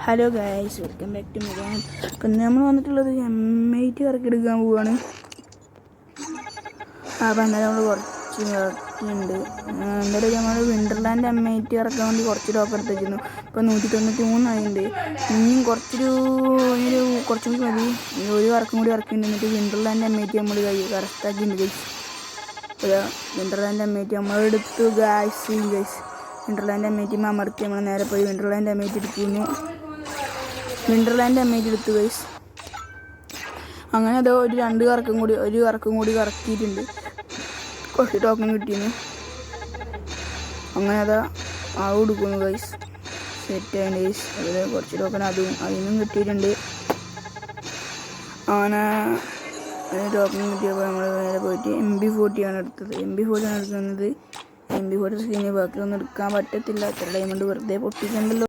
Hello guys, welcome back to my channel. അപ്പം നമ്മൾ വന്നിട്ടുള്ളത് M8 ഇറക്കിയെടുക്കാൻ പോവുകയാണ്. അപ്പം എന്തായാലും നമ്മൾ കുറച്ച് ഇറക്കിയിട്ടുണ്ട്. എന്തായാലും നമ്മൾ വിൻ്റർലാൻഡ് M8 ഇറക്കാൻ വേണ്ടി കുറച്ച് ടോക്കൺ എടുത്ത് വെച്ചിരുന്നു. ഇപ്പം 193 ആയിട്ടുണ്ട്. ഇനിയും കുറച്ചും കൂടി മതി. ഒരു വർക്കും കൂടി ഇറക്കിയിട്ടുണ്ട്. എന്നിട്ട് വിൻ്റർലാൻഡ് M8 നമ്മൾ കറക്റ്റാക്കിയിട്ടുണ്ട് ഗൈസ്. വിൻ്റർലാൻഡ് M8 നമ്മളെടുത്തു ഗൈസ്. വിൻ്റർലാൻഡ് M8 അമർത്തി നമ്മൾ നേരെ പോയി വിൻ്റർലാൻഡ് M8 എടുക്കുന്നു. വിൻ്റർലാൻഡ് M8 എടുത്തു ഗൈസ്. അങ്ങനെ അതോ ഒരു കറക്കും കൂടി കറക്കിയിട്ടുണ്ട്. കുറച്ച് ടോക്കൺ കിട്ടിയിരുന്നു. അങ്ങനെ അതാ കൊടുക്കുന്നു ഗൈസ്. സെറ്റാണ് ഗൈസ്. അതിൽ കുറച്ച് ടോക്കൺ അതിനും കിട്ടിയിട്ടുണ്ട്. അങ്ങനെ ടോക്കൺ കിട്ടിയപ്പോൾ നമ്മൾ നേരെ പോയിട്ട് MP40 ആണ് എടുത്തത്. MP40 ആണ് എടുക്കുന്നത്. MP40 സ്ക്രീന് ബാക്കിയൊന്നും എടുക്കാൻ പറ്റത്തില്ല. ഇത്ര ഡയമണ്ട് വെറുതെ പൊട്ടിക്കണ്ടല്ലോ.